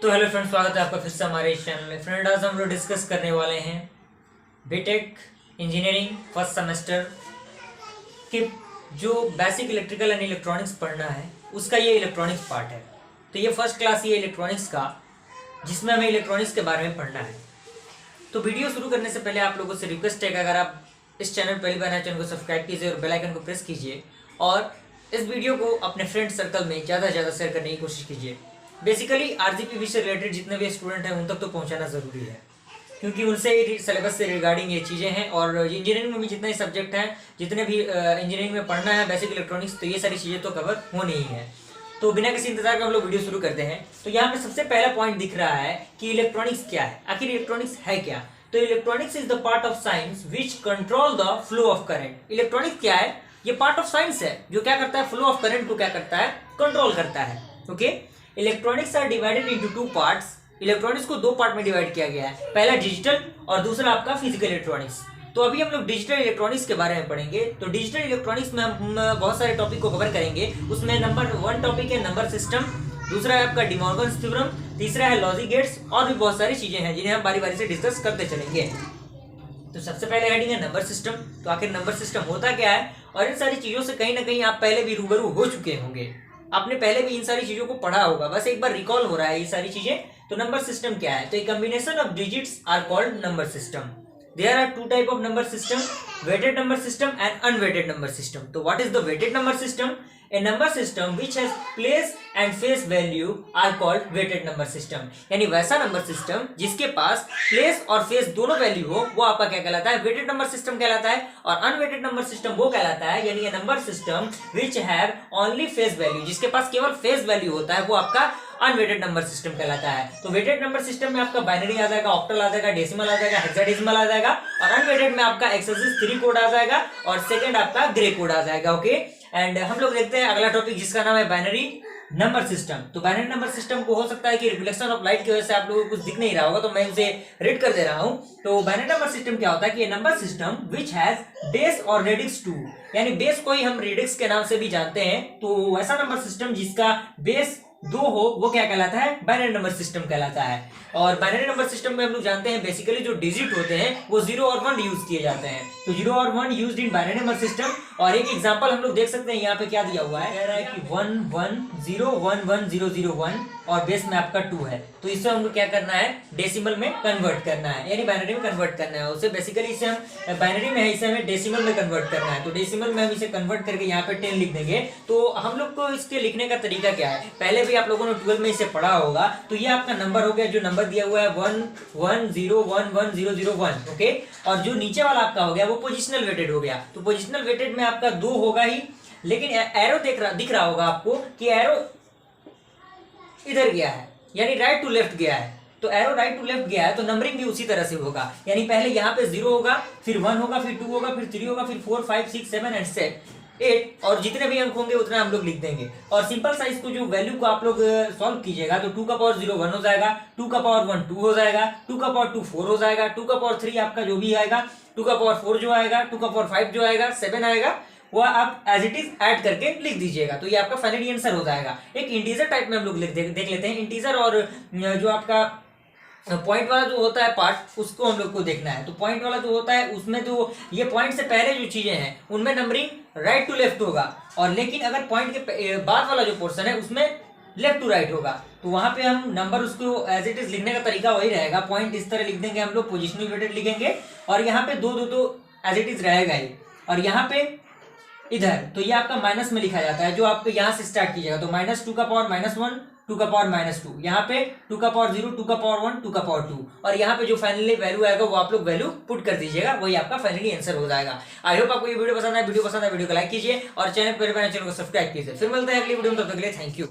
तो hello friends, स्वागत है आपका फिर से हमारे इस चैनल में। फ्रेंड, आज हम लोग डिस्कस करने वाले हैं बीटेक इंजीनियरिंग फर्स्ट सेमेस्टर के जो बेसिक इलेक्ट्रिकल एंड इलेक्ट्रॉनिक्स पढ़ना है उसका ये इलेक्ट्रॉनिक्स पार्ट है। तो ये फर्स्ट क्लास ये इलेक्ट्रॉनिक्स का, जिसमें हमें इलेक्ट्रॉनिक्स के बारे में पढ़ना है। तो वीडियो शुरू करने से पहले आप लोगों से रिक्वेस्ट है कि अगर आप इस चैनल पहली बार नए चैनल को सब्सक्राइब कीजिए और बेल आइकन को प्रेस कीजिए और इस वीडियो को अपने फ्रेंड सर्कल में ज़्यादा से ज़्यादा शेयर करने की कोशिश कीजिए। बेसिकली आरजीपीवी से रिलेटेड जितने भी स्टूडेंट हैं उन तक तो पहुंचाना ज़रूरी है, क्योंकि उनसे सिलेबस से रिगार्डिंग ये चीज़ें हैं। और इंजीनियरिंग में भी जितने सब्जेक्ट हैं, जितने भी इंजीनियरिंग में पढ़ना है बेसिक इलेक्ट्रॉनिक्स, तो ये सारी चीज़ें तो कवर होनी ही है। तो बिना किसी इंतजार के हम लोग वीडियो शुरू करते हैं। तो यहाँ पे सबसे पहला पॉइंट दिख रहा है कि इलेक्ट्रॉनिक्स क्या है, आखिर इलेक्ट्रॉनिक्स है क्या। तो electronics is the part of science which control the flow of current. Electronics क्या है? ये पार्ट ऑफ साइंस है जो क्या करता है, फ्लो ऑफ करंट को क्या करता है, कंट्रोल करता है। Okay, electronics are divided into two parts. Electronics को दो पार्ट में डिवाइड किया गया है, पहला डिजिटल और दूसरा आपका फिजिकल इलेक्ट्रॉनिक्स। तो अभी हम लोग डिजिटल इलेक्ट्रॉनिक्स के बारे में पढ़ेंगे। तो डिजिटल इलेक्ट्रॉनिक्स में हम बहुत सारे टॉपिक को कवर करेंगे। उसमें नंबर 1 टॉपिक है नंबर सिस्टम, दूसरा है आपका डिमॉर्गन्स थ्योरम, तीसरा है लॉजिक गेट्स, और भी बहुत सारी चीजें हैं जिन्हें हम बारी बारी से डिस्कस करते चलेंगे। तो सबसे पहले हेडिंग है नंबर सिस्टम। तो आखिर नंबर सिस्टम होता क्या है, और इन सारी चीजों से कहीं ना कहीं आप पहले भी रूबरू हो चुके होंगे, आपने पहले भी इन सारी चीजों को पढ़ा होगा, बस एक बार रिकॉल हो रहा है ये सारी चीजें। तो नंबर सिस्टम क्या है? तो a combination of digits are called number system. There are two type of number system, weighted number system and unweighted number system. So what is the weighted number system? A number system which has place and face value are called weighted number system. यानी वैसा number system जिसके पास place और face दोनों value हो, वो आपका क्या कहलाता है, वेटेड नंबर सिस्टम कहलाता है। और अनवेटेड नंबर सिस्टम वो कहलाता है, यानी ये number system which have only face value, जिसके पास केवल फेस वैल्यू होता है, वो आपका अनवेटेड नंबर सिस्टम कहलाता है। तो वेटेड नंबर सिस्टम में आपका बाइनरी आ जाएगा, ऑक्टल आ जाएगा, डेसिमल आ जाएगा, हेक्साडेसिमल आ जाएगा, और अनवेटेड में आपका एक्सेसिस 3 कोड आ जाएगा और सेकंड आपका ग्रे कोड आ जाएगा। ओके, एंड हम लोग देखते हैं अगला टॉपिक जिसका नाम है बाइनरी नंबर सिस्टम। तो बाइनरी नंबर सिस्टम को हो सकता है कि रिफ्लेक्शन ऑफ लाइट की वजह से आप लोगों को कुछ दिख नहीं रहा होगा, तो मैं उसे रीड कर दे रहा हूं। तो बाइनरी नंबर सिस्टम क्या होता है कि ये number system which has base और रेडिक्स 2, यानी बेस को ही हम रेडिक्स के नाम से भी जानते हैं। तो वैसा नंबर सिस्टम जिसका बेस 2 हो वो क्या कहलाता है, बाइनरी नंबर सिस्टम कहलाता है। और बाइनरी नंबर सिस्टम में हम लोग जानते हैं बेसिकली जो डिजिट होते हैं वो 0 और 1 यूज किए जाते हैं। तो 0 और 1 used in binary number system. और एक एग्जांपल हम लोग देख सकते हैं, यहाँ पे क्या दिया हुआ है, कह रहा है कि 1 1 0 1 1 0 0 1 और बेस में आपका 2 है। तो इससे हमको क्या करना है, डेसिमल में कन्वर्ट करना है, यानी बाइनरी में कन्वर्ट करना है उसे। बेसिकली इसे हम बाइनरी में है, इसे हमें डेसिमल में कन्वर्ट करना है। तो डेसिमल में हम इसे कन्वर्ट करके यहाँ पे 10 लिख देंगे। तो हम लोग को इसके लिखने का तरीका क्या है, पहले भी आप लोगों ने 12 में इसे पढ़ा होगा। तो ये आपका नंबर हो गया, जो नंबर दिया हुआ है 1 1 0 1 1 0 0 1। ओके, और जो नीचे वाला आपका हो गया वो पोजिशनल वेटेड हो गया। तो पोजिशनल वेटेड में आपका 2 होगा ही, लेकिन एरो दिख रहा होगा आपको कि एरो इधर गया है, यानी राइट टू लेफ्ट गया है। तो एरो राइट टू लेफ्ट गया है, तो नंबरिंग भी उसी तरह से होगा, यानी पहले यहाँ पे 0 होगा, फिर 1 होगा, फिर 2 होगा, फिर 3 होगा, फिर 4 5 6 7 एंड 8, और जितने भी अंक होंगे उतना हम लोग लिख देंगे। और सिंपल साइज को जो वैल्यू को आप लोग सॉल्व कीजिएगा, तो 2 का पावर 0 1 हो जाएगा, 2 का पावर 1 2 हो जाएगा, 2 का पावर 2 4 हो जाएगा, 2 का पावर 3 आपका जो भी आएगा, 2 का पावर 4 जो आएगा, 2 का पावर 5 जो आएगा, 7 आएगा, वो आप एज इट इज ऐड करके लिख दीजिएगा। तो ये आपका फाइनली आंसर हो जाएगा। एक इंटीजर टाइप में हम लोग देख लेते हैं। इंटीजर और जो आपका पॉइंट वाला जो होता है पार्ट, उसको हम लोग को देखना है। तो पॉइंट वाला जो होता है उसमें जो ये पॉइंट से पहले जो चीजें हैं उनमें नंबरिंग राइट टू लेफ्ट होगा, और लेकिन अगर पॉइंट के बाद वाला जो पोर्शन है उसमें लेफ्ट टू राइट होगा। तो वहां पे हम नंबर उसको एज इट इज लिखने का तरीका वही रहेगा। पॉइंट इस तरह लिख देंगे हम लोग, पोजिशनल वेटेड लिखेंगे, और यहाँ पे 2 2 तो एज इट इज रहेगा ही, और यहाँ पे इधर तो ये आपका माइनस में लिखा जाता है, जो आपको यहाँ से स्टार्ट कीजिएगा। तो -2 का पावर -1, 2 का पावर -2, यहाँ पे 2 का पावर 0, 2 का पावर 1, 2 का पावर 2, और यहाँ पे जो फाइनली वैल्यू आएगा वो आप लोग वैल्यू पुट कर दीजिएगा, वही आपका फाइनली आंसर हो जाएगा। आई होप आपको ये वीडियो पसंद है। वीडियो को लाइक कीजिए और चैनल पर चैनल को सब्सक्राइब कीजिए। फिर मिलते हैं अगली वीडियो में, तब तक के लिए थैंक यू।